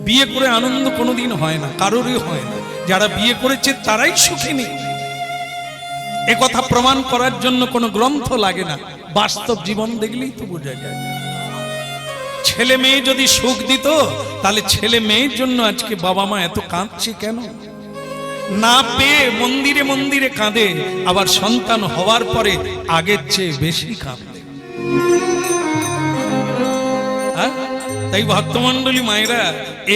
বিয়ে করে আনন্দ কোনোদিন হয় না, কারোরই হয় না। যারা বিয়ে করেছে তারাই সুখী নেই। এ কথা প্রমাণ করার জন্য কোনো গ্রন্থ লাগে না, বাস্তব জীবন দেখলেই তো বোঝা যায়। ছেলে মেয়ে যদি সুখ দিত তাহলে ছেলে মেয়ের জন্য আজকে বাবা মা এত কাঁদছে কেন? না পেয়ে মন্দিরে মন্দিরে কাঁদে, আবার সন্তান হওয়ার পরে আগের চেয়ে বেশি কাঁদে। তাই ভক্তমণ্ডলী মায়েরা,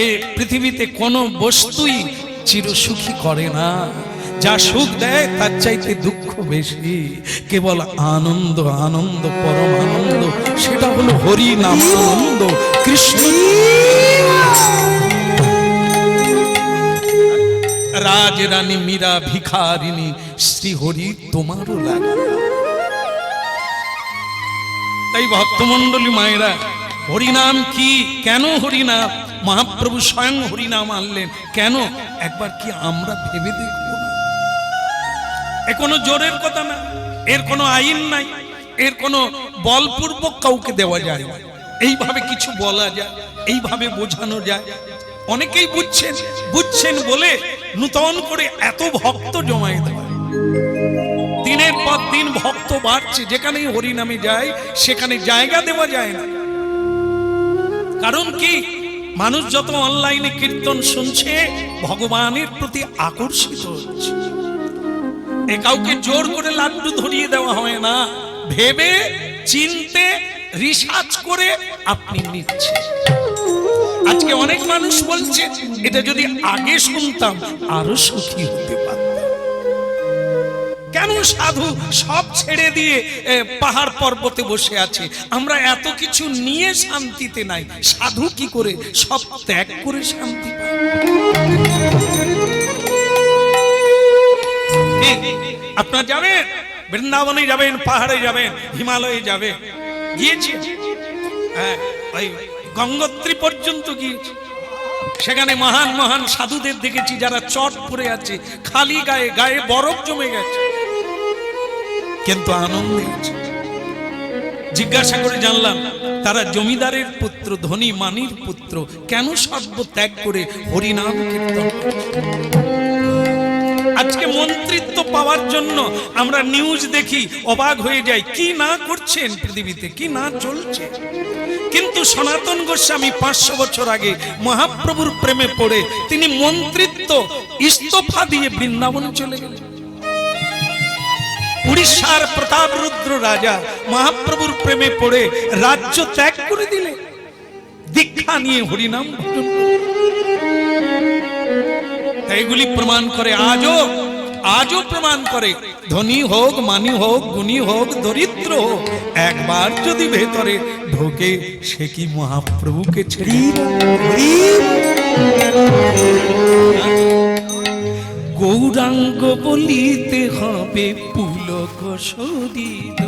এ পৃথিবীতে কোনো বস্তুই চিরসুখী করে না। যা সুখ দেয় তার চাইতে দুঃখ বেশি। কেবল আনন্দ, আনন্দ, পরম আনন্দ, সেটা হলো হরি নাম আনন্দ। কৃষ্ণ রাজ রানী মীরা ভিখারিনী, শ্রী হরি তোমারও লাগে। তাই ভক্তমণ্ডলী মায়েরা, হরিনাম কি, কেন হরিনাম? মহাপ্রভু স্বয়ং হরিনাম আনলেন কেন? একবার কি আমরা ভেবে দেখব না? এ কোনো জোরের কথা না, এর কোনো আইন নাই, এর কোনো বলপূর্বক কাউকে দেওয়া যায় না। এইভাবে কিছু বলা যায়, এইভাবে বোঝানো যায়। অনেকেই বুঝছেন বলে নূতন করে এত ভক্ত জমায়ে দেওয়া। দিনের পর দিন ভক্ত বাড়ছে, যেখানেই হরিনামে যায় সেখানে জায়গা দেওয়া যায় না। কারণ কি? মানুষ যত অনলাইনে কীর্তন শুনছে ভগবানের প্রতি আকর্ষিত হচ্ছে। এ কাউকে জোর করে লাড্ডু ধরিয়ে দেওয়া হয় না, ভেবে চিনতে রিসার্চ করে আপনি নিচ্ছেন। আজকে অনেক মানুষ বলছে, এটা যদি আগে শুনতাম আরো সুখী হতে পারতাম। কেন সাধু সব ছেড়ে দিয়ে পাহাড় পর্বতে বসে আছে? আমরা এত কিছু নিয়ে শান্তিতে নাই, সাধু কি করে সব ত্যাগ করে শান্তি পায়? আপনারা যাবেন, বৃন্দাবনে যাবেন, পাহাড়ে যাবেন, হিমালয়ে যাবেন, গিয়েছি। হ্যাঁ, ওই গঙ্গোত্রী পর্যন্ত গিয়েছি। সেখানে মহান মহান সাধুদের দেখেছি যারা চট পরে আছে, খালি গায়ে, গায়ে বরফ জমে গেছে, কিন্তু আনন্দে আছে। জিজ্ঞাসা করে জানলাম তারা জমিদারের পুত্র, ধনী মানির পুত্র, কেন সর্ব ত্যাগ করে হরিনাম কীর্তন করছে? আজকে মন্ত্রিত্ব পাওয়ার জন্য আমরা নিউজ দেখি, অবাক হয়ে যাই, কি না করছেন পৃথিবীতে, কি না চলছে। কিন্তু সনাতন গোস্বামী 500 বছর আগে মহাপ্রভুর প্রেমে পড়ে তিনি মন্ত্রিত্ব ইস্তফা দিয়ে বৃন্দাবনে চলে গেলেন। উড়িষ্যার প্রতাপরুদ্র রাজা মহাপ্রভুর প্রেমে পড়ে রাজ্য ত্যাগ করে দিলেন, দীক্ষা নিয়ে হরিনাম ভজন। এগুলি প্রমাণ করে, আজও প্রমাণ করে, ধনী হোক, মানি হোক, গুণী হোক, দরিদ্র হোক, একবার যদি ভেতরে ঢোকে সে কি মহাপ্রভুকে ছেড়ে? গৌরাঙ্গ বলিতে হবে পুলক শরীর,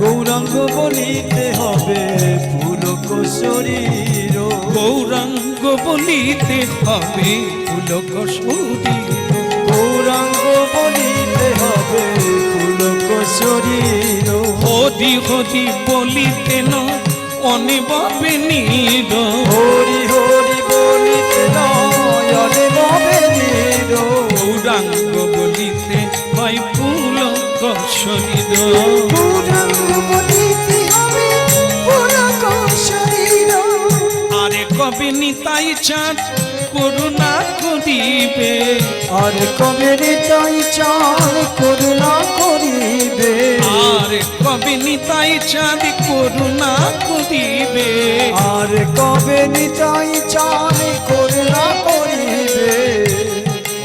গৌরাঙ্গ বলিতে হবে পুলক শরীর, গৌরাঙ্গ বলিতে হবে পুলক শরীর, গৌরাঙ্গ বলিতে হবে পুলক শরীর। হরি হরি বলিতে নয় অনিববে নীর, হরি হরি বলিতে নয় অনিববে নীর, গৌরাঙ্গ বলিতে হয় পুলক শরীর, গৌরাঙ্গ বলিতে হবে পুলক শরীর। আরে কবে নিতাই চাঁদ করুণা করিবে, আরে কবে নিতাই চাঁদ করুণা করিবে, আরে কবে নিতাই চাঁদ করুণা করিবে, আরে কবে নিতাই চাঁদ করুণা করিবে।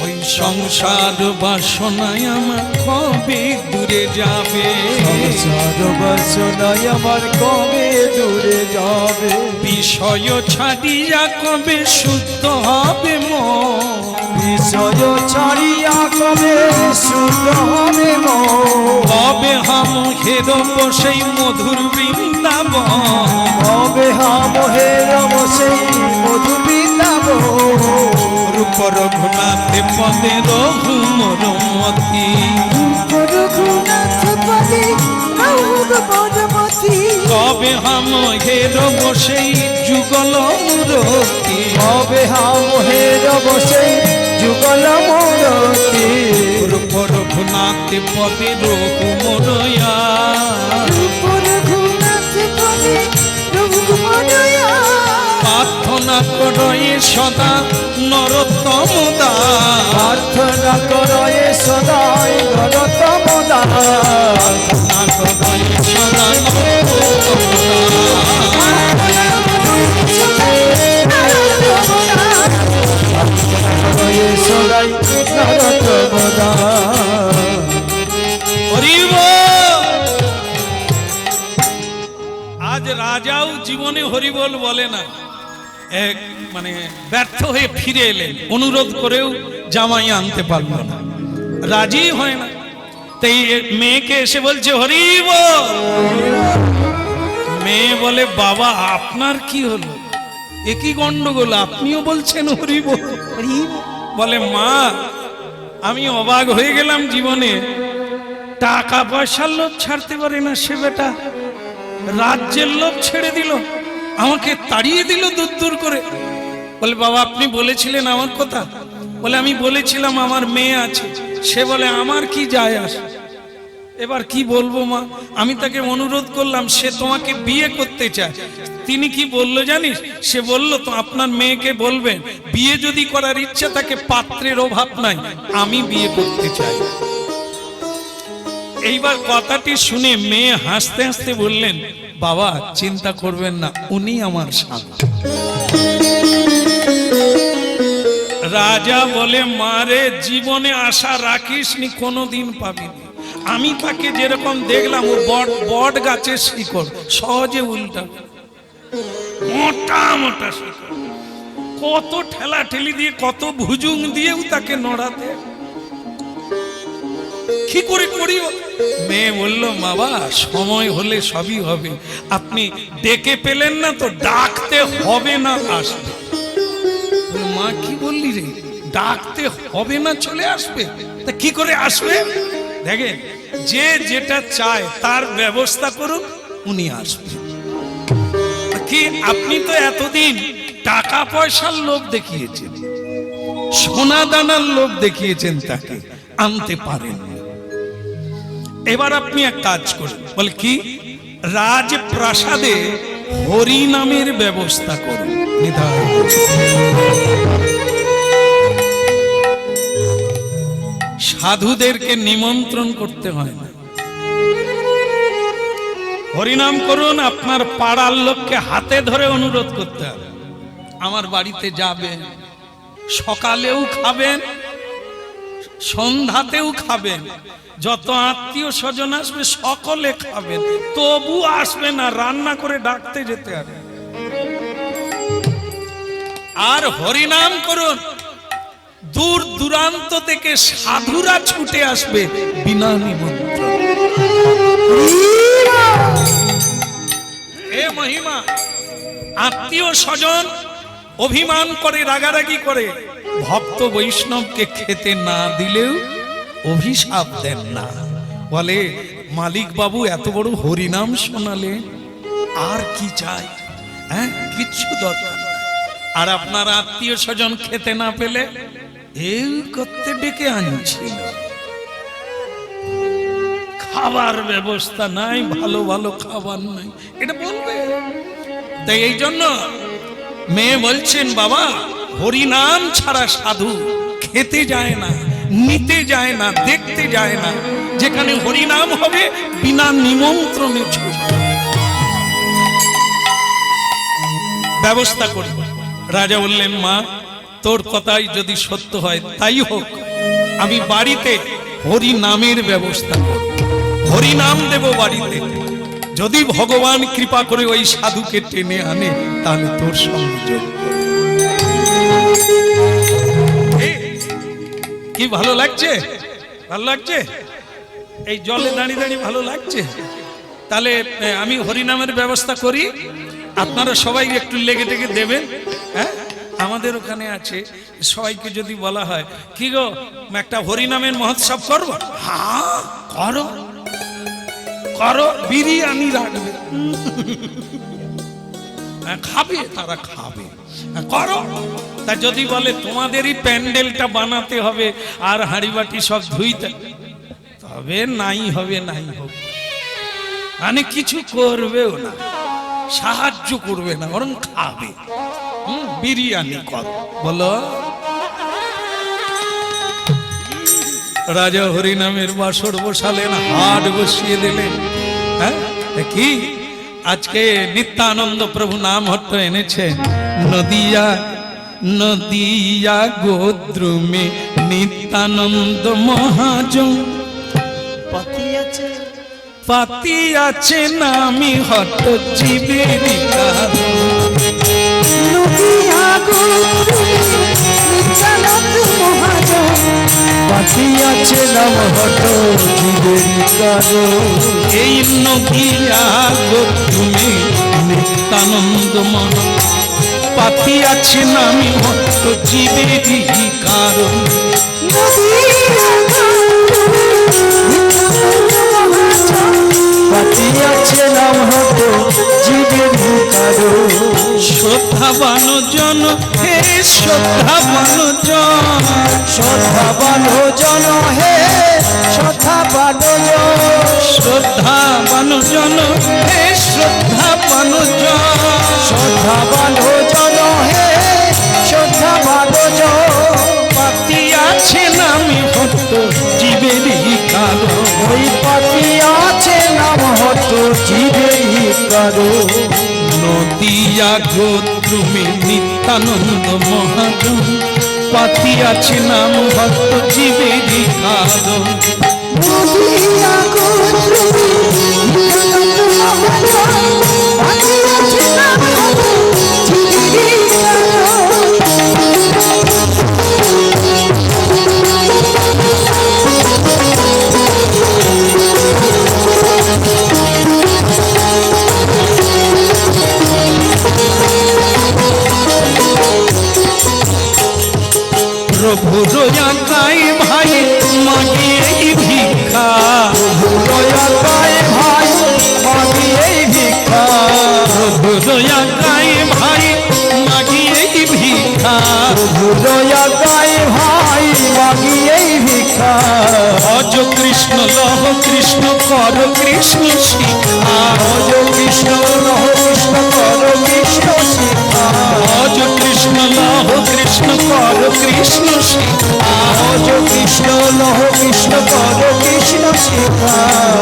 ওই সংসার বাসনায় আমার কবে দূরে যাবে, সংসার বাসনায় আমার কবে দূরে যাবে, বিষয় ছাড়িয়া কবে শুদ্ধ হবে মন, বিষয় ছাড়িয়া কবে শুদ্ধ হবে মন, কবে হাম হেরব সেই মধুর বৃন্দাবন, কবে হাম হেরব সেই মধুর বৃন্দাবন, রূপ রঘুনাথে পদে রঘুমতি, রঘুনাথ পদে রঘুমতি, কবে হাম হেরব সেই যুগল মূরতি, ভবে হা মোহের বসে যুগল মূরতি রূপ রঘুনাথ পদে রঘু মোরয়া রঘুনাথ পদে রঘুমনয়া প্রার্থনা করয়ে সদা নরোত্তম দাস প্রার্থনা করয়ে সদাই নরোত্তম দাস প্রার্থনা করয়ে সদা নরোত্তম করয়ে সদাই নরোত্তম দাস হরিব। আজ রাজাও জীবনে হরিবল বলে না, এক মানে ব্যর্থ হয়ে ফিরে এলেন, অনুরোধ করেও জামাই আনতে পারল না, রাজি হয় না। তাই মেয়েকে এসে বলছে হরিবল। মেয়ে বলে বাবা আপনার কি হলো, একই গন্ডগোল, আপনিও বলছেন হরিবল। বলে মা আমি অবাক হয়ে গেলাম, জীবনে টাকা পয়সার লোভ ছাড়তে পারে না সে বেটা রাজ্যের লোভ ছেড়ে দিল, আমাকে তাড়িয়ে দিল দূর দূর করে। বলে বাবা আপনি বলেছিলেন আমার কথা? বলে আমি বলেছিলাম আমার মেয়ে আছে। সে বলে আমার কি যায় আসে, এবার কি বলবো মা, আমি তাকে অনুরোধ করলাম, সে তোমাকে বিয়ে করতে চায়। তিনি কি বললো জানিস, সে বলল তো আপনার মেয়েকে বলবেন বিয়ে যদি করার ইচ্ছা তাকে পাত্রের অভাব নাই, আমি বিয়ে করতে চাই। এইবার কথাটি শুনে মেয়ে হাসতে হাসতে বললেন বাবা চিন্তা করবেন না, উনি আমার স্বামী। রাজা বলে মারে জীবনে আশা রাখিসনি, কোনোদিন পাবিনি। আমি তাকে যেরকম দেখলাম ও বট গাছের শিকড়, সহজে উল্টা মোটা মোটা শিকড়, কত ঠেলা ঠেলি দিয়ে কত ভুজুং দিয়েও তাকে নড়াতে কি করে করি। মেয়ে বলল বাবা সময় হলে সবই হবে, আপনি ডেকে পেলেন না তো ডাকতে হবে না আসবে। মা কি বললি রে, ডাকতে হবে না চলে আসবে? তা কি করে আসবে? দেখেন যে যেটা চায় তার ব্যবস্থা করুন, উনি আসবে। কি আপনি তো এতদিন টাকা পয়সার লোভ দেখিয়েছেন, সোনা দানার লোভ দেখিয়েছেন, তাকে আনতে পারেন। এবার আপনি এক কাজ করুন, বলে কি রাজপ্রাসাদে হরি নামের ব্যবস্থা করুন। সাধুদেরকে নিমন্ত্রণ করতে হয় না, হরিনাম করুন। আপনার পাড়ার লোককে হাতে ধরে অনুরোধ করতে হবে, আমার বাড়িতে যাবেন, সকালেও খাবেন সন্ধ্যাতেও খাবেন, যত আত্মীয় স্বজন আসবে সকলে খাবেন, তবু আসবে না, রান্না করে ডাকতে যেতে হবে। আর হরিনাম করুন, দূর দূরান্ত থেকে সাধুরা ছুটে আসবে বিনা নিমন্ত্রণ। এ মহিমা, আত্মীয় স্বজন অভিমান করে, রাগারাগি করে, ভক্ত বৈষ্ণবকে খেতে না দিলেও অভিশাপ দেন না, বলে মালিক বাবু এত বড় হরিনাম শোনালে আর কি চাই, হ্যাঁ কিচ্ছু দরকার। আর আপনার আত্মীয় স্বজন খেতে না পেলে এই করতে ডেকে আনছিল, খাবার ব্যবস্থা নাই, ভালো ভালো খাবার নাই, এটা বলবে। তাই এই জন্য মেয়ে বলছেন বাবা হরিনাম ছাড়া সাধু খেতে যায় না, নিতে যায় না, দেখতে যায় না। যেখানে হরিনাম হবে বিনা নিমন্ত্রণে ব্যবস্থা করব। রাজা বললেন মা তোর কথাই যদি সত্য হয় তাই হোক, আমি বাড়িতে হরি নামের ব্যবস্থা করব, হরি নাম দেব বাড়িতে। যদি ভগবান কৃপা করে ওই সাধুকে টেনে আনে তাহলে তোর সঙ্গে যোগ করব। কি ভালো লাগছে? ভালো লাগছে? এই জলে দাঁড়িয়ে দাঁড়িয়ে ভালো লাগছে? তাহলে আমি হরিনামের ব্যবস্থা করি, আপনারা সবাই একটু লেগে টেগে দেবেন। হ্যাঁ আমাদের ওখানে আছে, সবাইকে যদি বলা হয় কি গো একটা হরিনামের মহোৎসব করবো, হ্যাঁ করো করো, বিরিয়ানি রাখবে, খাবে তারা খাবে। করো। তা যদি বলে তোমাদেরই প্যান্ডেলটা বানাতে হবে আর হাঁড়িবাটি সব ধুইতে, তবে নাই হবে, নাই হবে, মানে কিছু করবেও না, সাহায্য করবে না, বরং খাবে। বিরিয়ানি কর বলো। রাজা হরিনামের বাসর বসালেন, হাট বসিয়ে দিলেন। হ্যাঁ কি আজকে নিত্যানন্দ প্রভু নাম হট্ট এনেছে। নদিয়া নদিয়া গোদ্রুমে নিত্যানন্দ মহাজন, পাতি আছে পাতি আছে নামি হট্ট জীবের নদিয়া গোদ্রুমে নিত্যানন্দ মহাজন, পাতি আছে নাম হট্ট জীবের কারণ। এই নদিয়া গোদ্রুমে নিত্যানন্দ মহাজন, পাতি আছে নামি হট্ট জীবের কারণ। পাতি আছে নাম হট্ট জীবের কারণ। শ্রদ্ধাবান জন হে শ্রদ্ধাবান জন, শ্রদ্ধাবান জন হে শ্রদ্ধাবান জন, শ্রদ্ধাবান জন হে শ্রদ্ধাবান জন, শ্রদ্ধাবান জন হে শ্রদ্ধাবান জন। পাতি আছে নামি হট্ট জীবেরই কারণ। ওই পাতি আছে নাম হট্ট জীবেরই কারণ। নদিয়া গোদ্রুমে নিত্যানন্দ মহাজন, পাতি আছে নাম হট্ট জীবেরই কারণ। নদিয়া গোদ্রুমে নিত্যানন্দ মহাজন, পাতি আছে নাম হট্ট জীবেরই কারণ। প্রভু রোয়া গাই ভাই মাগিয়ে ভিক্ষা, দয়া গায়ে ভাই মাগিয়ে ভিক্ষা, প্রভু রোয়া গাই ভাই মাগিয়ে ভিক্ষা। দয়া গায়ে ভাই মাগিয়ে ভিক্ষা। ভজ কৃষ্ণ লহ কৃষ্ণ কর কৃষ্ণ শিখা, ভজ কৃষ্ণ লহ কৃষ্ণ কর কৃষ্ণ শিখা, ভজ কৃষ্ণ লহ কৃষ্ণ কর কৃষ্ণ শিখা। ভজ কৃষ্ণ লহ কৃষ্ণ কর কৃষ্ণ শিখা।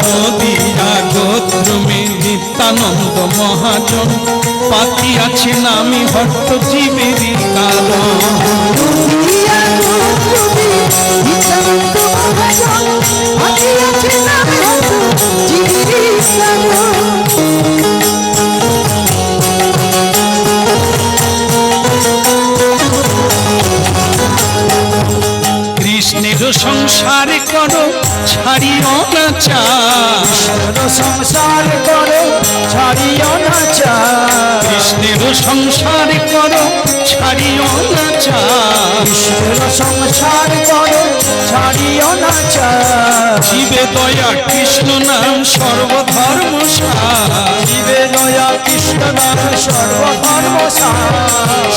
নদিয়া গোদ্রুমে নিত্যানন্দ মহাজন, পাতি আছে নামি হট্ট জীবেরই কারণ। নদিয়া গোদ্রুমে নিত্যানন্দ মহাজন, পাতি আছে নাম হট্ট জীবেরই কারণ। কৃষ্ণের সংসার করো ছাড়িও না চাল, সংসার করো ছাড়িও না চাল, কৃষ্ণের সংসার করো ছাড়িও না চাল। কৃষ্ণের সংসার করো ছাড়িও না চাল। জীবে দয়া কৃষ্ণ নাম সর্বধর্ম সার, জীবে দয়া কৃষ্ণ নাম সর্বধর্ম সার,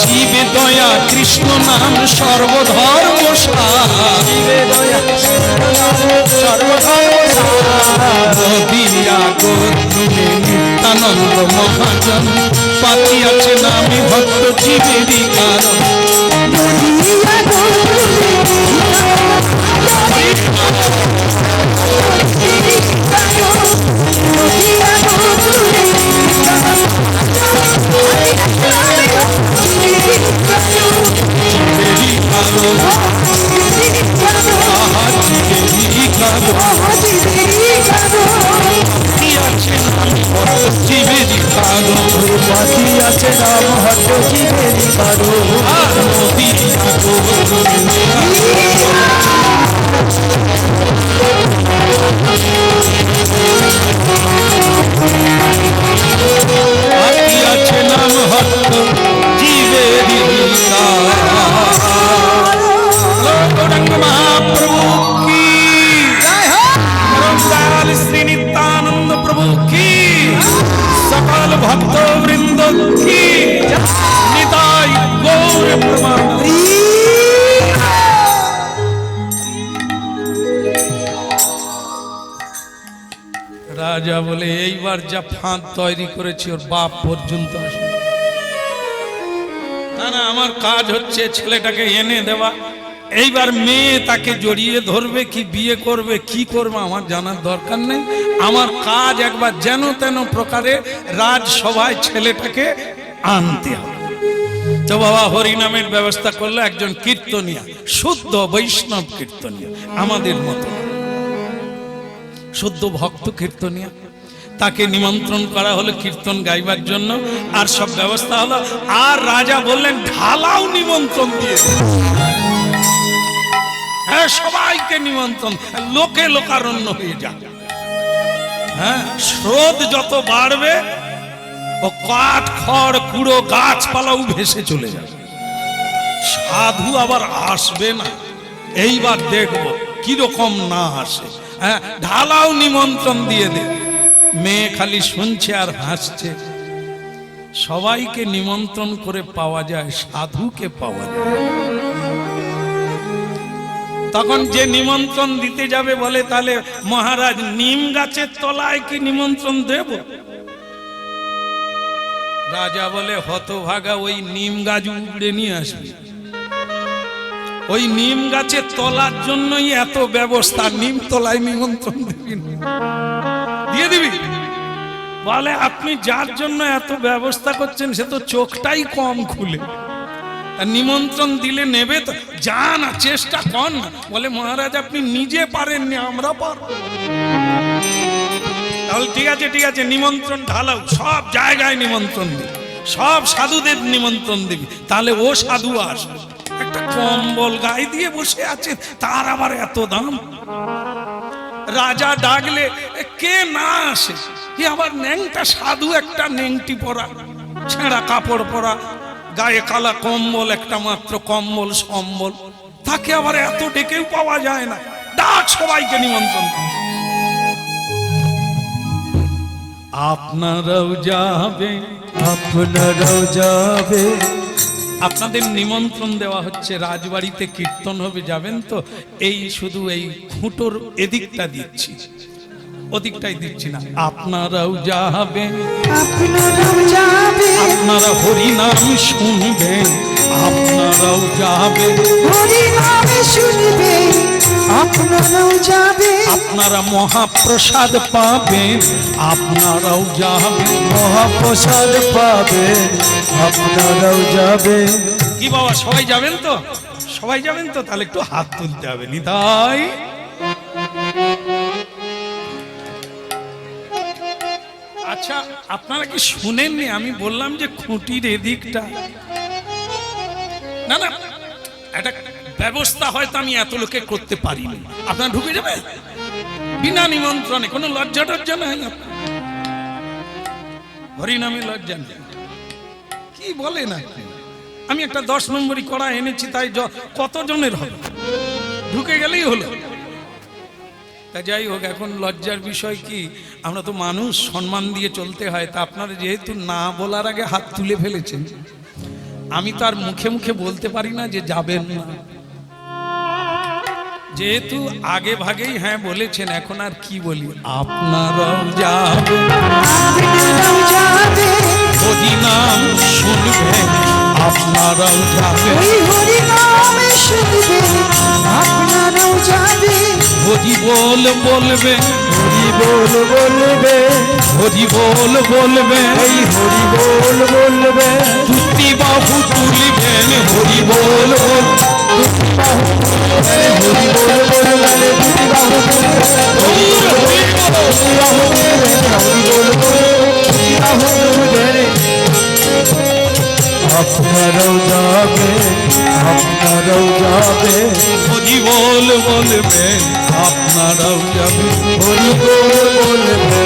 জীবে দয়া কৃষ্ণ নাম সর্বধর্ম সার। জীবে দয়া কৃষ্ণ নাম সর্বধর্ম সার। নদিয়া গোদ্রুমে নিত্যানন্দ মহাজন, পাতি আছে নামি ভক্ত জীবেরই কারণ। নদিয়া গোদ্রুমে নদিয়া গোদ্রুমে জীবেরই কারণ, আহা জীবেরই কারণ। পাতি আছে নামি ভক্ত জীবেরই কারণ। পাতি আছে নাম হট্ট জীবেরই কারণ। প্রেমানন্দ। রাজা বলে এইবার যা ফাঁদ তৈরি করেছি ওর বাপ পর্যন্ত আসে না। না, আমার কাজ হচ্ছে ছেলেটাকে এনে দেওয়া। এইবার মেয়ে তাকে জড়িয়ে ধরবে কি বিয়ে করবে কি করবে আমার জানার দরকার নেই। আমার কাজ একবার যেন তেন প্রকারে রাজসভায় ছেলেটাকে আনতে হবে। তো বাবা হরিনামের ব্যবস্থা করলো একজন কীর্তনিয়া, শুদ্ধ বৈষ্ণব কীর্তনিয়া, আমাদের মতো শুদ্ধ ভক্ত কীর্তনিয়া। তাকে নিমন্ত্রণ করা হলো কীর্তন গাইবার জন্য, আর সব ব্যবস্থা হলো। আর রাজা বললেন ঢালাও নিমন্ত্রণ দিয়ে, হ্যাঁ সবাইকে নিমন্ত্রণ, লোকে লোকারণ্য হয়ে যাবে। হ্যাঁ, স্রোত যত বাড়বে ও কাঠ খড় কুড়ো গাছপালাও ভেসে চলে যাবে, সাধু আবার আসবে না। এইবার দেখবো কিরকম না আসে। হ্যাঁ, ঢালাও নিমন্ত্রণ দিয়ে দে। মেয়ে খালি শুনছে আর হাসছে। সবাইকে নিমন্ত্রণ করে পাওয়া যায়, সাধুকে পাওয়া যায়। তখন যে নিমন্ত্রণ দিতে যাবে বলে তাহলে মহারাজ নিম গাছের তলায় কি নিমন্ত্রণ দেব? রাজা বলে হতভাগা, ওই নিম গাছ উড়ে নিয়ে আসবে। ওই নিম গাছের তলার জন্যই এত ব্যবস্থা, নিম তলায় নিমন্ত্রণ দিবি দিয়ে দিবি? বলে আপনি যার জন্য এত ব্যবস্থা করছেন সে তো চোখটাই কম খুলে, নিমন্ত্রণ দিলে নেবে তো? যা না, চেষ্টা কর না। বলে মহারাজ আপনি নিজে পারেননি, আমরা পারব। তাহলে ঠিক আছে ঠিক আছে, নিমন্ত্রণ ঢালাও, সব জায়গায় নিমন্ত্রণ দিবি, সব সাধুদের নিমন্ত্রণ দিবি, তাহলে ও সাধু আসবে। একটা কম্বল গায়ে দিয়ে বসে আছে, তার আবার এত দাম। রাজা ডাকলে কে না আসে? কি আবার ন্যাংটা সাধু একটা, নেংটি পরা, ছেঁড়া কাপড় পরা, গায়ে কালা কম্বল, একটা মাত্র কম্বল সম্বল, তাকে আবার এত ডেকেও পাওয়া যায় না। ডাক সবাইকে নিমন্ত্রণ। আপনারাও যাবে, আপনারাও যাবে। আপনাদের নিমন্ত্রণ দেওয়া হচ্ছে, রাজবাড়িতে কীর্তন হবে, যাবেন তো? এই শুধু এই খুঁটোর এদিকটা দিচ্ছি, ওদিকটাই দিচ্ছি না। আপনারাও যাবেন, আপনারাও যাবে, আপনারা হরিনাম শুনবেন, আপনারাও যাবেন, হরিনাম শুনবে, আপনারাও যাবে, আপনারা মহাপ্রসাদ পাবেন, আপনারাও যাবেন, মহাপ্রসাদ পাবেন, আপনারাও যাবে। কি বাবা সবাই যাবেন তো? সবাই যাবেন তো? তাহলে একটু হাত তুলতে হবে। নিতাই। আচ্ছা, আপনারা কি শুনেননি? আমি বললাম যে খুঁটির এদিকটা, না না একটা ব্যবস্থা হয়তো আমি এত লোকে করতে পারিনি। আপনারা ঢুকে যাবেন বিনা নিমন্ত্রণে, কোনো লজ্জা টজ্জা নাই। হরিনামে লজ্জা নেই। কি বলে না, আমি একটা 10 নম্বরই করা এনেছি, তাই কতজনের হবে? ঢুকে গেলেই হলো। তা যাই হোক, এখন লজ্জার বিষয় কি, আমরা তো মানুষ, সম্মান দিয়ে চলতে হয়। তা আপনারা যেহেতু না বলার আগে হাত তুলে ফেলেছেন, আমি তো আর মুখে মুখে বলতে পারি না যে যাবেন না। যেহেতু আগে ভাগেই হ্যাঁ বলেছেন, এখন আর কি বলি? আপনারাও যাবেন, আপনারাও যাবে, হরিনাম শুনবেন, আপনারাও যাবেন, ওই হরিনাম শুনবে, আপনারাও যাবে, হরি বল বলবে, হরি বল বলবে, হরি বল বলবে, এই হরি বল বলবে, দুটি বাহু তুলিবেন, হরি বল বল, হরি বল বলবে, দুটি বাহু তুলবে, হরি বাহু তুলবে, হরি বল বলবে, দুটি বাহু তুলবে। আপনারাও যাবে, আপনারাও যাবে, হরি বল বলবে, আপনারাও যাবেন, হরি বল বলবে,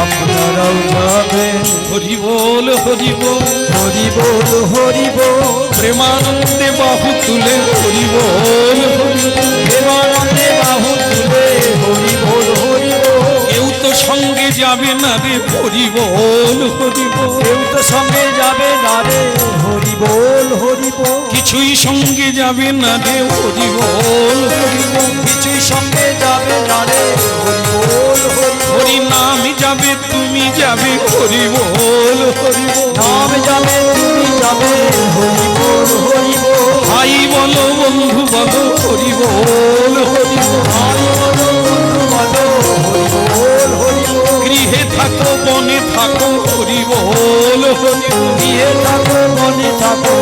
আপনারাও যাবে, হরি বল হরি বল, হরি বল হরি বল, প্রেমানন্দে বাহু তুলে হরি বল হরি বল, প্রেমানন্দে বাহু তুলে হরি বল হরি বল। কেউ তো সঙ্গে যাবে না রে, হরি বল হরি বল, কেউ তো সঙ্গে যাবে না রে, হরি বল হরি বল। কিছু কিছুই সঙ্গে যাবে না রে হরি বল হরি বল, কিছুই সঙ্গে যাবে না রে হরি বল হরি বল। হরি নাম যাবে তুমি যাবে হরি বল হরি বল, নাম যাবে তুমি যাবে হরি বল হরি বল। ভাই বলো বন্ধু বলো হরি বল হরি বল, ভাই বলো বন্ধু বলো হরি বল হরি বল। গৃহে থাকো বনে থাকো হরি বল হরি বল, গৃহে থাকো মনে থাকো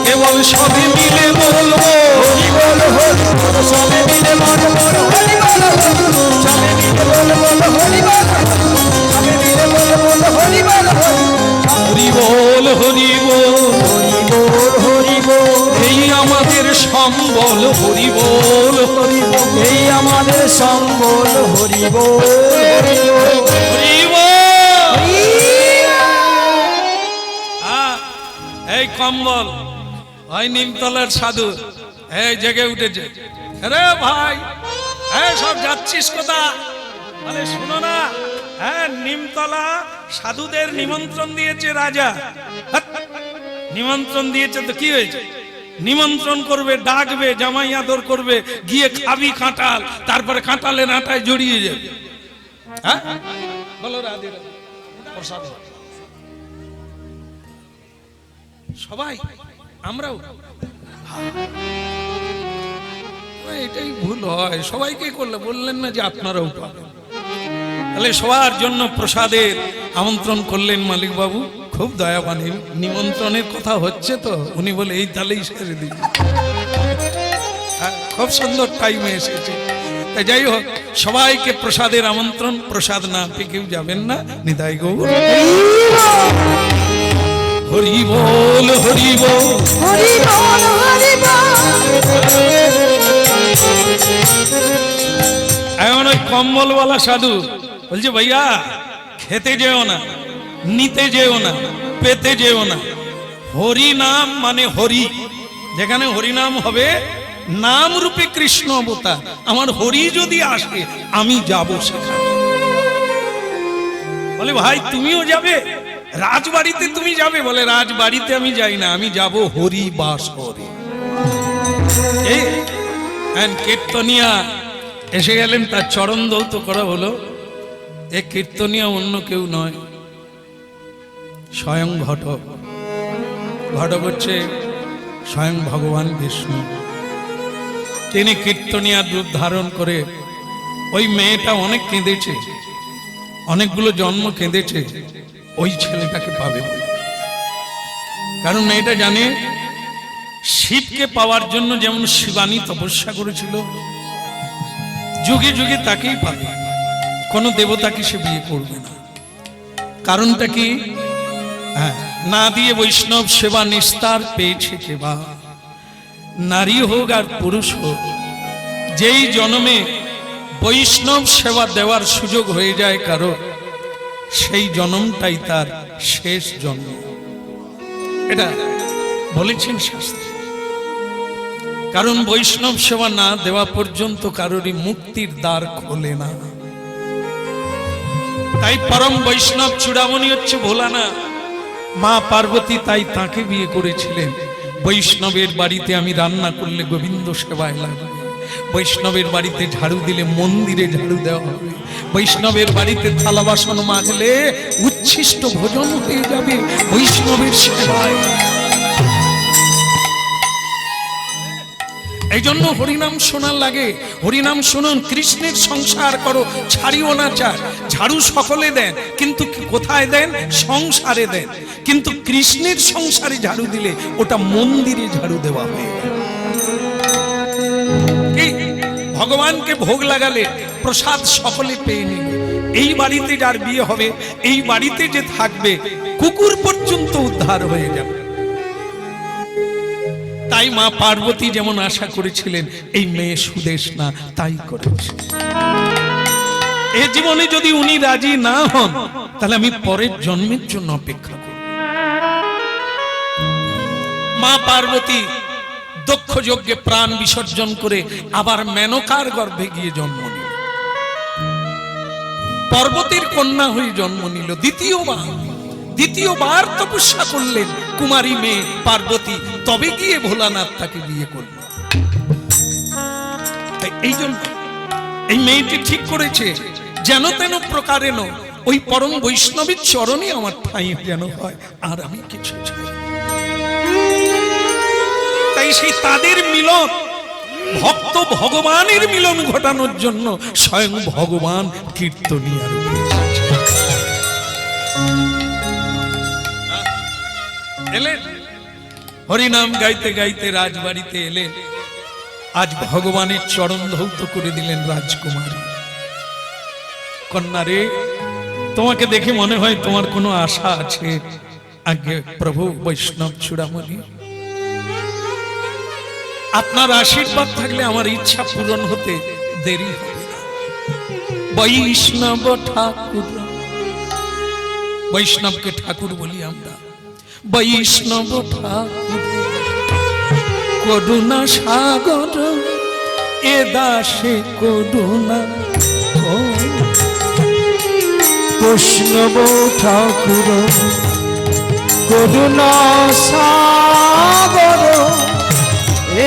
কেবল সবে মিলে বলবো হরি বল হরি বল। সবে মিলে বল বল হরি বল হরি বল। সবে মিলে বল বল হরি বল হরি বল। সবে মিলে বল বল হরি বল হরি বল। হরি বল হরি বল, হরি বল হরি বল। এই আমাদের সম্বল হরি বল হরি বল, এই আমাদের সম্বল হরি বল হরি বল। হরি বল। এই কম্বল ওই নিমতলার সাধু এই জেগে উঠেছে, আরে ভাই এই সব যাচ্ছিস কোথা? আরে শোনো না, হ্যাঁ নিমতলা সাধুদের নিমন্ত্রণ দিয়েছে রাজা। হাট! নিমন্ত্রণ দিয়েছে তো কি হয়েছে? নিমন্ত্রণ করবে, ডাকবে, জামাই আদর করবে, গিয়ে খাবি কাঁঠাল, তারপরে কাঁঠালের আটায় জড়িয়ে যাবে। হ্যাঁ বলো রাধে রাধে। প্রসাদ সবাই আমরাও এটাই ভুল হয়, সবাইকে করলে বললেন না যে আপনারাও পাবেন। তাহলে সবার জন্য প্রসাদের আমন্ত্রণ করলেন মালিক বাবু, খুব দয়াবান। নিমন্ত্রণের কথা হচ্ছে তো উনি বলে এই তাহলেই সেরে দিই। খুব সুন্দর টাইমে এসেছে। তাই যাই হোক, সবাইকে প্রসাদের আমন্ত্রণ, প্রসাদ না পেয়ে কেউ যাবেন না। নিতাই গৌর হরি বল হরি বল হরি বল হরি বল। এমন ওই কম্বলওয়ালা সাধু বলছে, ভাইয়া খেতে যেও না, নিতে যেও না, পেতে যেও না। হরি নাম মানে হরি, যেখানে হরি নাম হবে নাম রূপে কৃষ্ণ অবতার। আমার হরি যদি আসে আমি যাব সেখানে। বলে ভাই তুমিও যাবে? রাজবাড়িতে তুমি যাবে? বলে রাজবাড়িতে আমি যাই না, আমি যাব হরি বাস হরি। এই কীর্তনিয়া এসে গেলেন, তার চরণ দৌত করা হলো। এ কীর্তনিয়া অন্য কেউ নয়, স্বয়ং ঘটক। ঘটক হচ্ছে স্বয়ং ভগবান বিষ্ণু। তিনি কীর্তনিয়ার রূপ ধারণ করে, ওই মেয়েটা অনেক কেঁদেছে, অনেকগুলো জন্ম কেঁদেছে, ওই ছেলেটাকে পাবে বলে। কারণ মেয়েটা জানে শিবকে পাওয়ার জন্য যেমন শিবানী তপস্যা করেছিল, যুগে যুগে তাকেই পাবে, কোন দেবতাকে সে বিয়ে করবে না। কারণটা কি? না দিয়ে বৈষ্ণব সেবা নিস্তার পেয়েছে কেবা। নারী হোক আর পুরুষ হোক, যেই জন্মে বৈষ্ণব সেবা দেওয়ার সুযোগ হয়ে যায় কারো, সেই জন্মটাই তার শেষ জন্ম। এটা বলেছেন শাস্ত্রে। কারণ বৈষ্ণব সেবা না দেওয়া পর্যন্ত কারোরই মুক্তির দ্বার খোলে না। তাই পরম বৈষ্ণব চূড়ামণি হচ্ছে ভোলানাথ। মা পার্বতী তাই তাকে বিয়ে করেছিলেন। বৈষ্ণবের বাড়িতে আমি রান্না করলে গোবিন্দ সেবায় লাগবে, বৈষ্ণবের বাড়িতে ঝাড়ু দিলে মন্দিরে ঝাড়ু দেওয়া হবে, বৈষ্ণবের বাড়িতে থালা বাসন মাজলে উচ্ছিষ্ট ভোজন হয়ে যাবে বৈষ্ণবের সেবায়। এই জন্য হরিনাম শোনার লাগে। হরিনাম শুনুন, কৃষ্ণের সংসার করো, ছাড়িও না চার। ঝাড়ু সকলে দেন, কিন্তু কোথায় দেন? সংসারে দেন। কিন্তু কৃষ্ণের সংসারে ঝাড়ু দিলে ওটা মন্দিরে ঝাড়ু দেওয়া হয়। ভগবানকে ভোগ লাগালে প্রসাদ সকলে পেয়ে নিল। এই বাড়িতে যার বিয়ে হবে, এই বাড়িতে যে থাকবে, কুকুর পর্যন্ত উদ্ধার হয়ে যাবে। তাই মা পার্বতী যেমন আশা করেছিলেন, এই মেয়ে সুদেশ না তাই করেছে। এ জীবনে যদি উনি রাজি না হন, তাহলে আমি পরের জন্মের জন্য অপেক্ষা করব। মা পার্বতী দক্ষ যজ্ঞে প্রাণ বিসর্জন করে আবার মেনকার গর্ভে গিয়ে জন্ম নিল। পর্বতের কন্যা হয়ে জন্ম নিল। দ্বিতীয়বার তপস্যা করলেন, কুমারী মেয়ে পার্বতী, তবে গিয়ে ভোলানাথ তাকে বিয়ে করল। এই জন্য এই মেয়েটি ঠিক করেছে যেন তেন প্রকারেণ ওই পরম বৈষ্ণবীর চরণে আমার ঠাঁই যেন হয়, আর আমি কিছু চাই। তাই সেই তাদের মিলন, ভক্ত ভগবানের মিলন ঘটানোর জন্য স্বয়ং ভগবান কীর্তনিয়া রূপে এলেন। হরিনাম গাইতে গাইতে রাজবাড়িতে এলেন। আজ ভগবানের চরণ ধৌত করে দিলেন রাজকুমারী। কন্যা রে, তোমাকে দেখে মনে হয় তোমার কোনো আশা আছে। আগে প্রভু বৈষ্ণব চূড়ামণি, আপনার আশীর্বাদ থাকলে আমার ইচ্ছা পূরণ হতে দেরি হবে না। বৈষ্ণব ঠাকুর, বৈষ্ণবকে ঠাকুর বলি আমরা। বৈষ্ণব ঠাকুর করুণা সাগর, এ দাসে করুণা। বৈষ্ণব ঠাকুর করুণা সাগর,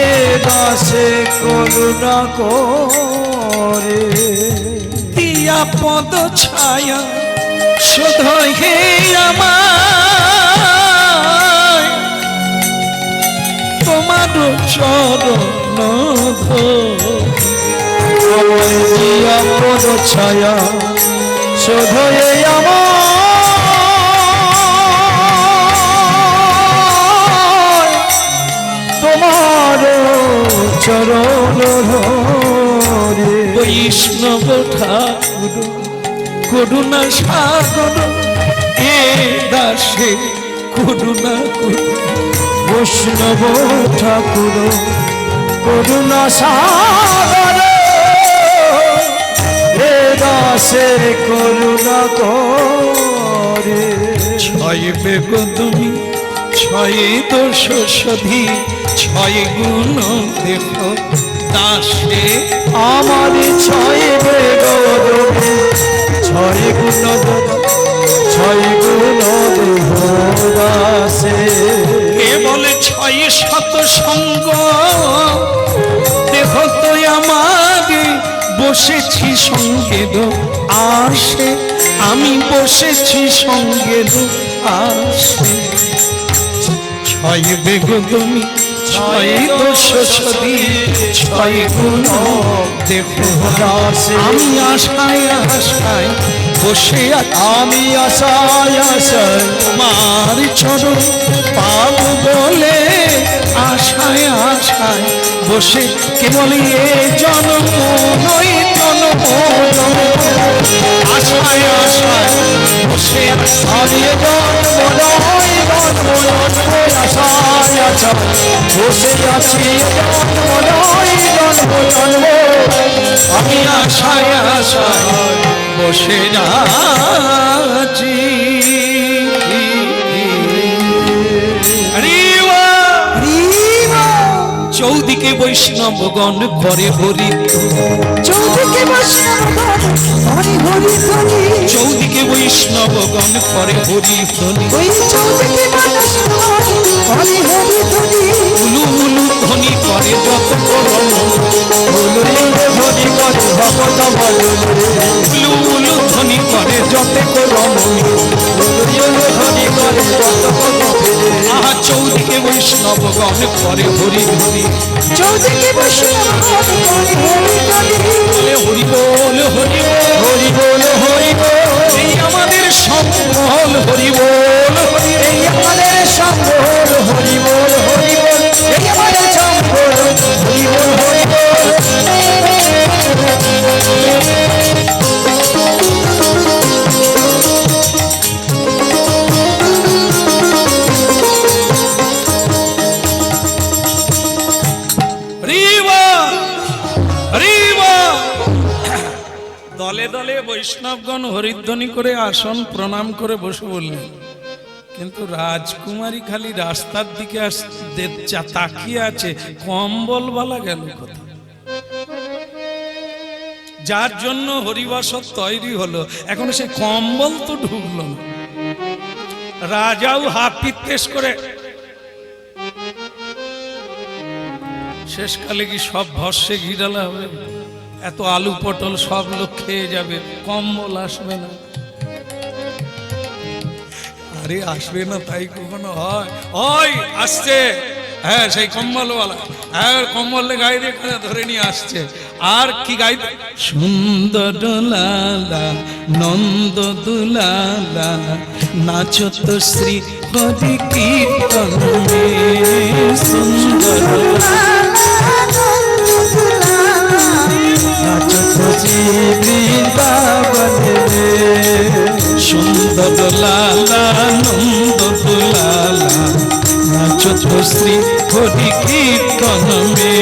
এ দাসে করুণা করে। দিয়া পদ ছায়া শোধয় হে আমায়, তোমার চরণ আমায় দিয়া পদ ছায়া শোধয়ে আমায়, তোমার চরণ ধরে। বৈষ্ণব ঠাকুর করুণা সাগর, এ দাসে করুণা করে। বৈষ্ণব ঠাকুর করুণা সাগর, এ দাসে করুণা করে। ছয় বেগদমি ছয় দোষ সধি, ছয় গুণ দেখ দাসে আমার ছয় বেগদমি ছয় গুণ, ছয় গুণ দেহ দাসে। এ বলে ছয় শত সঙ্গ দেহ তো আমারে, বসেছি সঙ্গের আসে, আমি বসেছি সঙ্গের আসে। ছয় বেগদমি ছয় দোষ সধি, ছয় গুণ দেহ দাসে। আমি আশায় আশায় বসে আমি আশায় আশায় তোমার চরণ পাব বলে, আশায় আশায় বসে কেবল এ জন্ম নয় জন্ম, আশায় আশায় বসে আমি জন্ম নয় জন্ম নয়, আশায় আশায় বসে আছি জন্ম নয় জন্ম জন্ম। আমি আশায় আশায় বসে আছি। চৌদিকে বৈষ্ণবগণ করে হরি, চৌদিকে বৈষ্ণবগণ হরি হরি ধ্বনি, চৌদিকে বৈষ্ণবগণ করে হরি ধ্বনি। ওই চৌদিকে বৈষ্ণবগণ হরি হরি ধ্বনি, উলু উলু ধ্বনি করে যত করম, উলু উলু ধ্বনি করে ভগত বলো, উলু উলু ধ্বনি করে যত করম, উলু উলু ধ্বনি করে যত করম। আহা চৌদিকে বৈষ্ণবগণ করে হরি ধ্বনি, চৌদিকে বৈষ্ণবগণ হরি হরি ধ্বনি, বলে হরি বল হরি বল হরি বল হরি বল। এই আমাদের সম্বল, হরি বল হরি, এই আমাদের সম্বল, হরি বল হরি বল। এই আমাদের সম্বল, হরি বল হরি বল। দলে দলে বৈষ্ণবগণ হরিধ্বনি করে আসন প্রণাম করে বসে বললেন, কিন্তু রাজকুমারী খালি রাস্তার দিকে তাকিয়ে আছে, কম্বল বলা গেল কথা। যার জন্য হরিবাসর তৈরি হলো, এখন সে কম্বল তো ঢুকলো না। রাজাও হাত পিত্তেশ করে শেষকালে কি সব ভস্যে ঘি ঢালা হবে? এত আলু পটল সব লোক খেয়ে যাবে, কম্বল আসবে না। আরে আসবে না তাই কখনো হয়? ওই আসছে, হ্যাঁ সেই কম্বলওয়ালা, হ্যাঁ কম্বল গায়ে দিয়ে ধরে নিয়ে আসছে। আর কি গাই? সুন্দর লালা নন্দ দুলালা নাচো তো শ্রী হরি কীর্তনে। সুন্দর নাচো তো শ্রী বৃন্দাবনে। সুন্দর লালা নন্দ দুলালা নাচো তো শ্রী হরি কীর্তনে।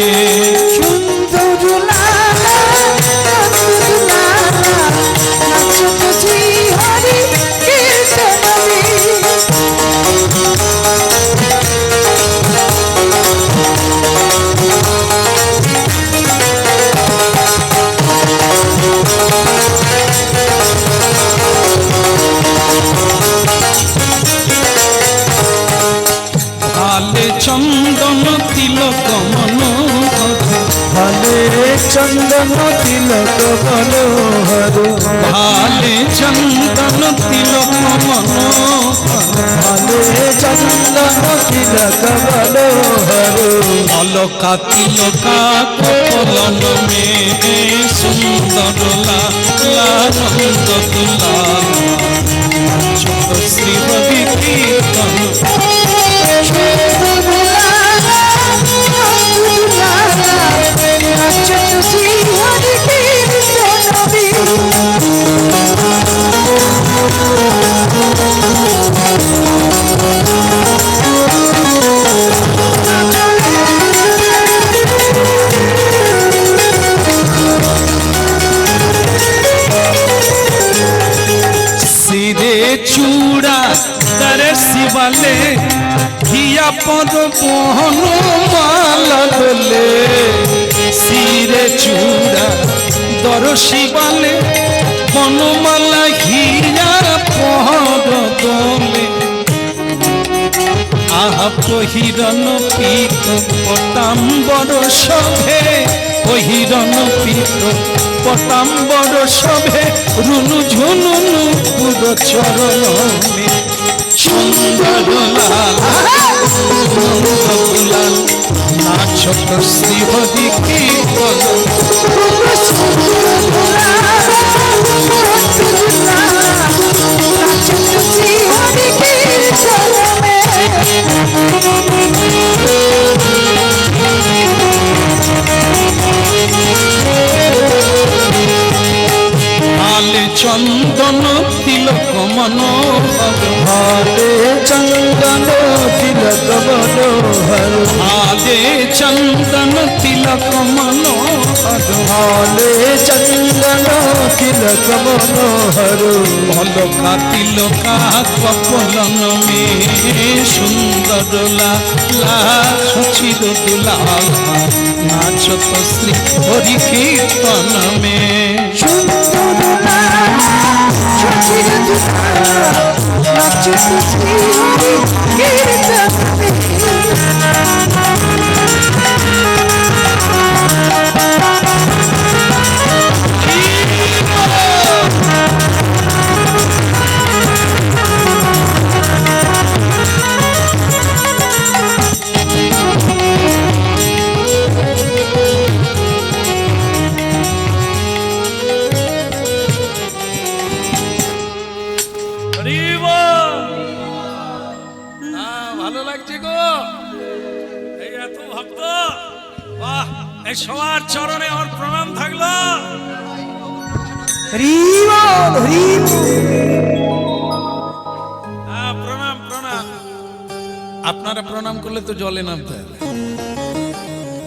চন্দন তিলক মনোহর, ভালে চন্দন তিলক মনোহর, ভালে চন্দন তিলক মনোহর, ভালে চন্দন তিলক মনোহর, অলকা তিলকা কপলন মে। সুন্দর লালা নন্দ দুলালা ছোট শ্রী হরি কীর্তন। সিরে চূড়া দরে শিবালে ঘিয়া পদ বহন মালা দোলে। সিরে চূড়া দর শিবালে বনমালা ঘিয়া পদ দোলে। আহা পহিরন পিত পটাম্বর শোভে, পহিরন পিত পটাম্বর শোভে রুনু ঝুনু পুর চরণ মে। সুন্দর লালা নন্দ দুলাল নাচো তো শ্রী হরি কীর্তন। ভালে চন্দন তিলক মনোহর, ভালে চন্দন তিলক মনোহর, ভালে চন্দন তিলক মনোহর, ভালে চন্দন তিলক মনোহর, অলকা তিলকা কপলন মে। সুন্দর লালা সুচির দুলালা নাচো তো শ্রী হরি কীর্তন মে। ভালো লাগছে গো, এই এত ভক্ত, বাহ! এই সবার চরণে আমার প্রণাম থাকলো। প্রণাম প্রণাম। আপনারা প্রণাম করলে তো জলে নামতে হবে,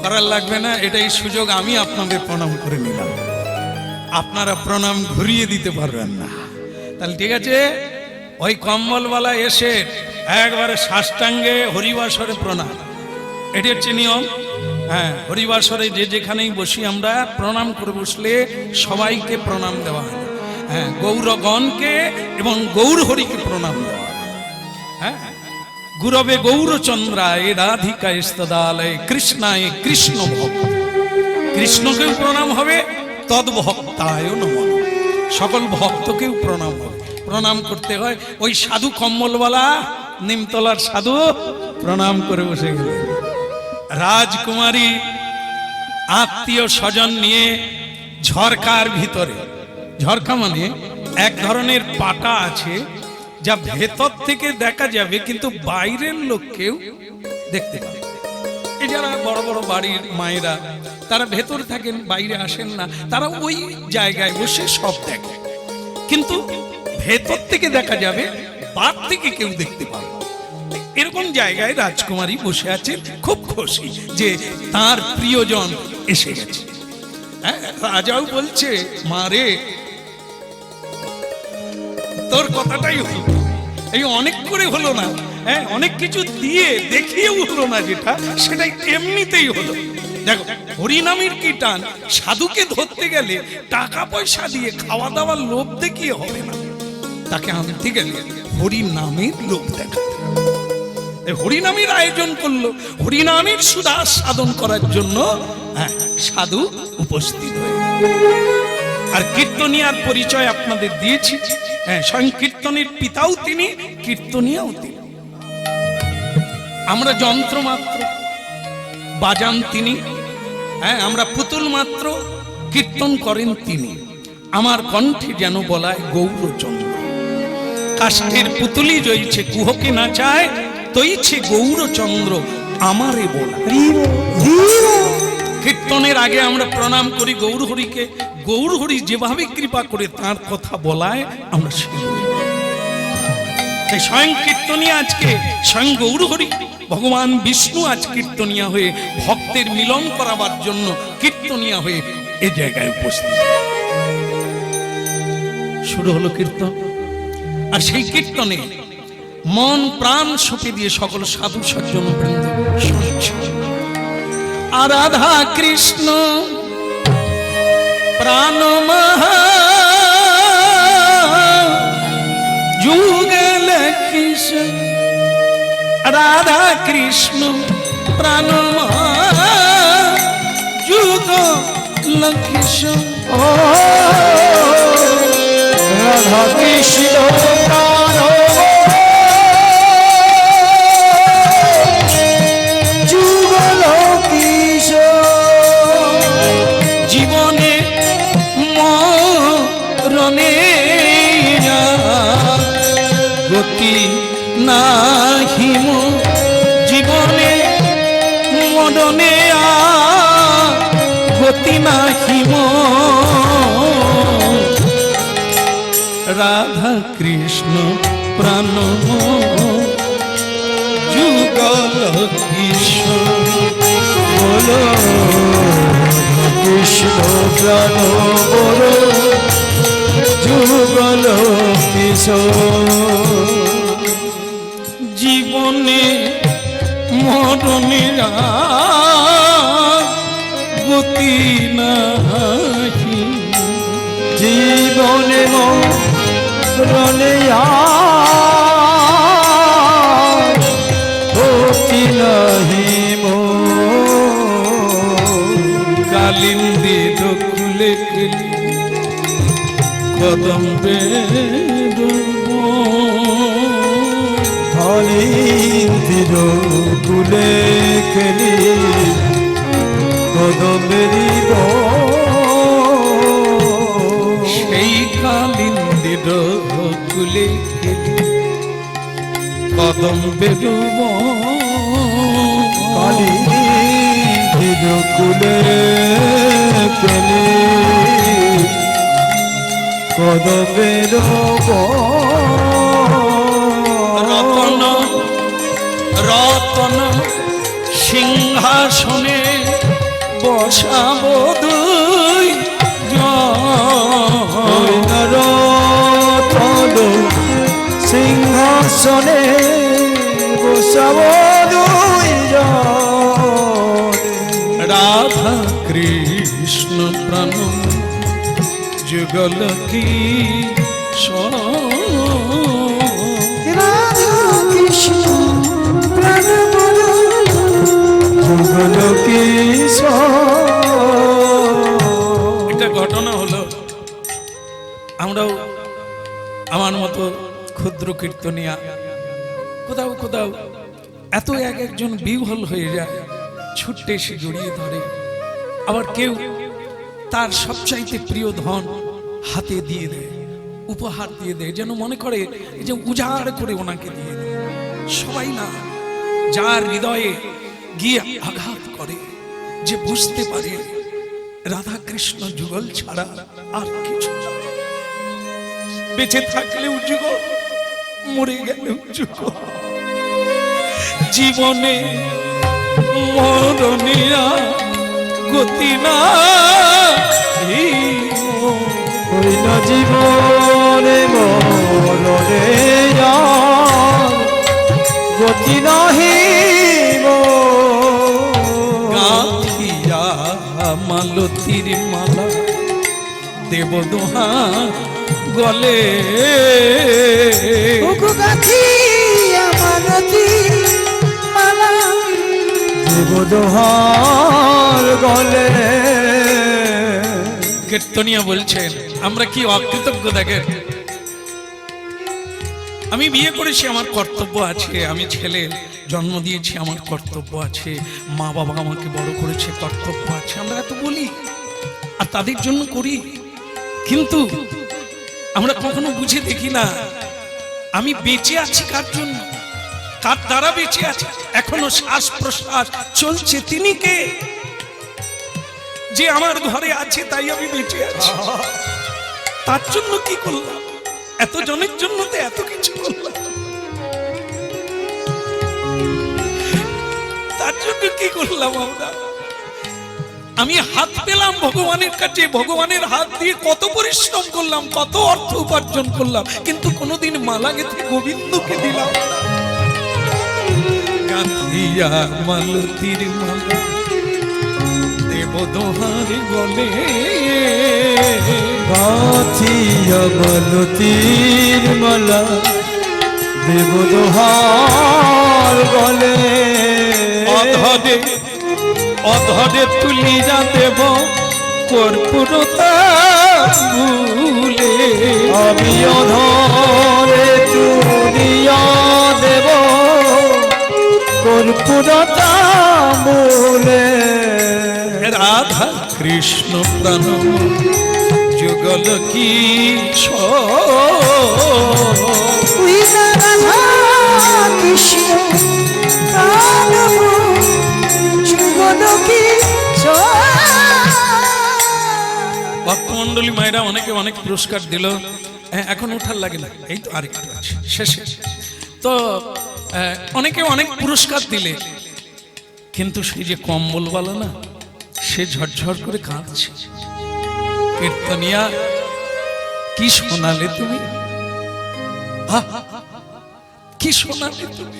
করার লাগবে না। এটাই সুযোগ, আমি আপনাদের প্রণাম করে নিলাম, আপনারা প্রণাম ঘুরিয়ে দিতে পারবেন না। তাহলে ঠিক আছে, ওই কম্বলওয়ালা এসে একবারে সাষ্টাঙ্গে হরিবাসরে প্রণাম, এটি হচ্ছে নিয়ম। হ্যাঁ, হরিবাসরে যে যেখানেই বসি আমরা প্রণাম করে বসলে সবাইকে প্রণাম দেওয়া হয়। হ্যাঁ, গৌরগণকে এবং গৌর হরিকে প্রণাম দেওয়া হয়। হ্যাঁ, গুরবে গৌরচন্দ্রায় রাধিকায় স্তদালয় কৃষ্ণায় কৃষ্ণ ভক্ত। কৃষ্ণকেও প্রণাম হবে, তদ্ভক্তায় নমঃ, সকল ভক্তকেও প্রণাম হবে। প্রণাম করতে হয়। ওই সাধু কম্বলওয়ালা নিমতলার সাধু প্রণাম করে বসে গেলেন। রাজকুমারী আত্মীয় স্বজন নিয়ে ঝরকার ভিতরে, ঝরকা মানে এক ধরনের পাটা আছে যা ভেতর থেকে দেখা যাবে কিন্তু বাইরের লোক কেউ দেখতে পাবে। এই যারা বড় বড় বাড়ির মায়েরা তারা ভেতর থাকেন, বাইরে আসেন না, তারা ওই জায়গায় বসে সব দেখে, কিন্তু ভেতর থেকে দেখা যাবে, বাদ থেকে কেউ দেখতে পাবে। এরকম জায়গায় রাজকুমারী বসে আছেন, খুব খুশি যে তার প্রিয়জন এসে গেছে। হ্যাঁ, রাজাও বলছে, মা রে, তোর কথাটাই হলো, এই অনেক করে হলো না, হ্যাঁ, অনেক কিছু দিয়ে দেখিয়েও হলো না, যেটা সেটাই এমনিতেই হলো। দেখো, হরিনামের কি টান, সাধুকে ধরতে গেলে টাকা পয়সা দিয়ে খাওয়া দাওয়ার লোভ দেখিয়ে হবে না, তাকে আনতে গেলে হরিনামের লোভ দেখাতে হবে। হরিনামের আয়োজন করলো, হরিনামের সুধা সাধন করার জন্য সাধু উপস্থিত হয়ে। আর কীর্তনিয়ার পরিচয় আপনাদের দিয়েছি, হ্যাঁ, স্বয়ং কীর্তনের পিতাও তিনি, কীর্তনিয়াও তিনি। আমরা যন্ত্র মাত্র, বাজান তিনি, হ্যাঁ, আমরা পুতুল মাত্র, কীর্তন করেন তিনি। আমার কণ্ঠে যেন বলায় গৌরচন্দ্র, কাষ্ঠের পুতুলি জয়ছে কুহকে না চায়, তৈছে গৌরচন্দ্র আমারে বলা। কীর্তনের আগে আমরা প্রণাম করি গৌরহরিকে, গৌরহরি যেভাবে কৃপা করে তার কথা বলায় আমরা তাই স্বয়ং কীর্তনিয়া আজকে স্বয়ং গৌরহরি, ভগবান বিষ্ণু আজ কীর্তনিয়া হয়ে ভক্তের মিলন করাবার জন্য কীর্তনিয়া হয়ে এ জায়গায় উপস্থিত। শুরু হলো কীর্তন, আর সেই কীর্তনে মন প্রাণ সঁপে দিয়ে সকল সাধু সজ্জন বৃন্দ শুনছে। রাধা কৃষ্ণ প্রাণ মহা যুগল কৃষ্ণ, রাধা কৃষ্ণ প্রাণ মহা যুগল কৃষ্ণ, রাধা কৃষ্ণ প্রাণ যুগল কিশোর, জীবনে মরণে গতি নাহিম, জীবনে মরণে গতি নাহিম, রাধা কৃষ্ণ প্রাণ যুগল কিশোর, বলো কৃষ্ণ প্রাণ বলো যুগল কিশোর, জীবনে মরণে গতি নাহি, জীবনে মরণে গতি নাহি কালিন্দে খুলে খেলি কদম হরিন্দির কুলে খেলি কদমেরি, সেই কালিন্দির কুলে খেলি কদম বেরুব, কালিন্দির কুলে খেলি কদমের, রতন রতন সিংহাসনে বসাবো দুই রতন সিংহাসনে বসাব দুইজন, রাধা কৃষ্ণ প্রাণ যুগল কিশোর, রাধা কৃষ্ণ যুগল কিশোর। একটা ঘটনা হলো, আমরাও আমার মতো ক্ষুদ্র কীর্তনিয়া কোথাও কোথাও এত এক একজন বিহ্বল হয়ে যায়, ছুটে এসে জড়িয়ে ধরে। আবার কেউ তার সবচাইতে প্রিয় ধন হাতে দিয়ে দেয়, উপহার দিয়ে দেয়, যেন মনে করে যে উজাড় করে ওনাকে দিয়ে দেয়। সবাই না, যার হৃদয়ে গিয়ে আঘাত করে, যে বুঝতে পারে রাধা কৃষ্ণ যুগল ছাড়া আর কিছু না। বেঁচে থাকলেও যুগল, মরে গেলেও যুগল। জীবনে মরণিয়া গতি না হইল জীবনে মরণে গতি নাহি গাঁথিয়া মালতীর মালা দেব দোহা গলে। দেবদোহার গলে। কীর্তনিয়া বলছেন আমরা কি অকৃতজ্ঞ দেখেন। আমি বিয়ে করেছি, আমার কর্তব্য আছে, আমি ছেলে জন্ম দিয়েছি, আমার কর্তব্য আছে, মা বাবা আমাকে বড় করেছে, কর্তব্য আছে, আমরা এত বলি আর তাদের জন্য করি। কিন্তু আমরা কখনো বুঝে দেখি না আমি বেঁচে আছি কার জন্য, কার দ্বারা বেঁচে আছে। এখনো শ্বাস প্রশ্বাস চলছে, তিনি কে? যে আমার ঘরে আছে তাই আমি বেঁচে আছি। তার জন্য কি করলাম? এত জনের জন্য তো এত কিছু করলাম, তার জন্য কি করলাম আমরা? আমি হাত পেলাম ভগবানের কাছে, ভগবানের হাত দিয়ে কত পরিশ্রম করলাম, কত অর্থ উপার্জন করলাম, কিন্তু কোনোদিন মালা গেঁথে গোবিন্দকে দিলাম না। গাঁথিয়া মালতীর মালা দেব দোহার গলে। গাঁথিয়া মালতীর মালা দেবদোহার গলে। অধরে অধরে তুলিয়া দেব কর্পূরতা ভুলে। আমি অধরে তুলিয়া দেব কর্পূরতা মূলে। রাধা কৃষ্ণ প্রাণ যুগল ভক্তমন্ডলী মায়েরা অনেকে অনেক পুরস্কার দিল, এখন ওঠার লাগে না, এই তো আরেকটু আছে শেষে। তো অনেকে অনেক পুরস্কার দিলে, কিন্তু সেই যে কম্বলওয়ালা না, সে ঝরঝর করে কাঁদছে। কীর্তনিয়া কি শোনালে তুমি, কি শোনালে তুমি?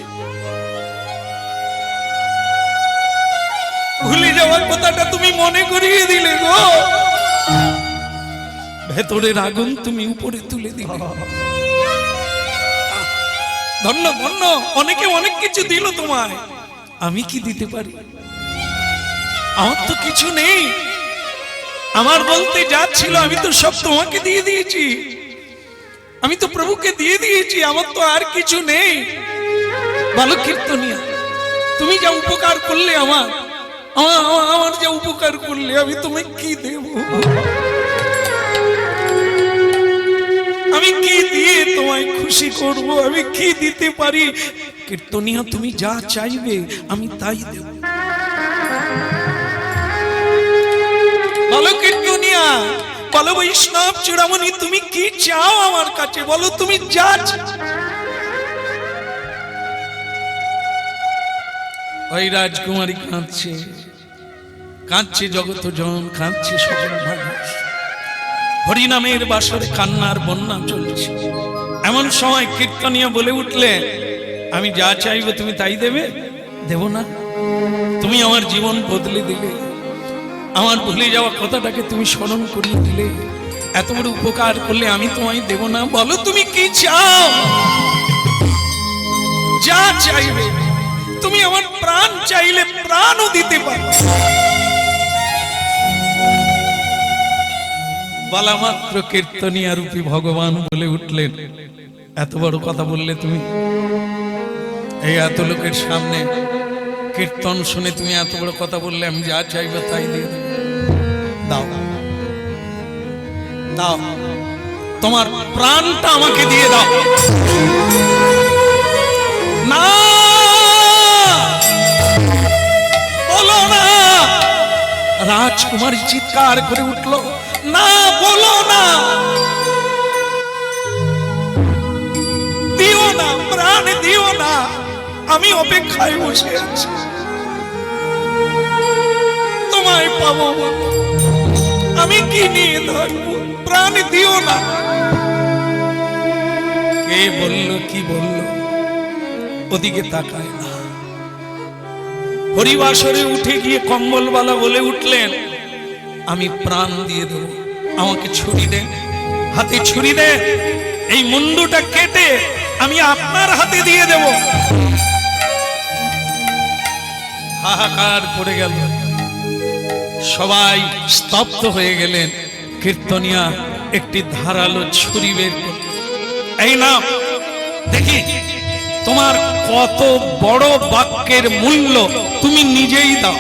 ভুলে যাওয়ার কথাটা তুমি মনে করিয়ে দিলে গো। ভেতরের আগুন তুমি উপরে তুলে দিলে। ধন্য ধন্য, অনেকে অনেক কিছু দিল তোমায়, আমি কি দিতে পারি? আমার তো কিছু নেই। আমার বলতে যা ছিল আমি তো সব তোমাকে দিয়ে দিয়েছি, আমি তো প্রভুকে দিয়ে দিয়েছি, আমার তো আর কিছু নেই। ভালো কীর্তনিয়া, তুমি যা উপকার করলে আমার আমার যা উপকার করলে, আমি তোমায় কি দেব? আমি কি দিয়ে তোমায় খুশি করব? আমি কি দিতে পারি? কীর্তনিয়া, তুমি যা চাইবে আমি তাই দেব। বলো কীর্তনিয়া, বলো বৈষ্ণব চূড়ামণি, তুমি কি চাও আমার কাছে? বলো তুমি যা। ওই রাজকুমারী কাঁদছে, কাঁদছে জগতজন, কাঁদছে সকল মানুষ। হরিনামের বাসরে কান্নার বন্যা চলছে। এমন সময় কীর্তনিয়া বলে উঠলে, আমি যা চাইবো তুমি তাই দেবে? দেব না? তুমি আমার জীবন বদলে দিলে, আমার ভুলে যাওয়া কথাটাকে তুমি স্মরণ করিয়ে দিলে, এত বড় উপকার করলে, আমি তোমায় দেব না? বলো তুমি কি চাও? যা চাইবে। তুমি আমার প্রাণ চাইলে প্রাণও দিতে পারি। বলা মাত্র কীর্তনিয়া রূপী ভগবান বলে উঠলেন, এত বড় কথা বললে তুমি, এই এত লোকের সামনে কীর্তন শুনে তুমি এত বড় কথা বললে, আমি যা চাইবে তাই দিয়ে দেব। দাও দাও, তোমার প্রাণটা আমাকে দিয়ে দাও। না বলো না। রাজকুমারী চিৎকার করে উঠল, না বলো না, দিও না, প্রাণ দিও না, আমি অপেক্ষায় বসে আছি তোমায় পাবো। আমি কি নিয়ে থাকবো, প্রাণ দিও না। কে বলল কি বলল, ওদিকে তাকায় না। হরিবাসরে উঠে গিয়ে কম্বলওয়ালা বলে উঠলেন, আমি প্রাণ দিয়ে দেব, আমাকে ছুরি দে, হাতে ছুরি দে, এই মুন্ডুটা কেটে আমি আপনার হাতে দিয়ে দেব। হাহাকার পড়ে গেল, সবাই স্তব্ধ হয়ে গেলেন। কীর্তনিয়া একটি ধারালো ছুরি বের করে, এই নাও দেখি তোমার কত বড় বাক্যের মূল্য, তুমি নিজেই দাও।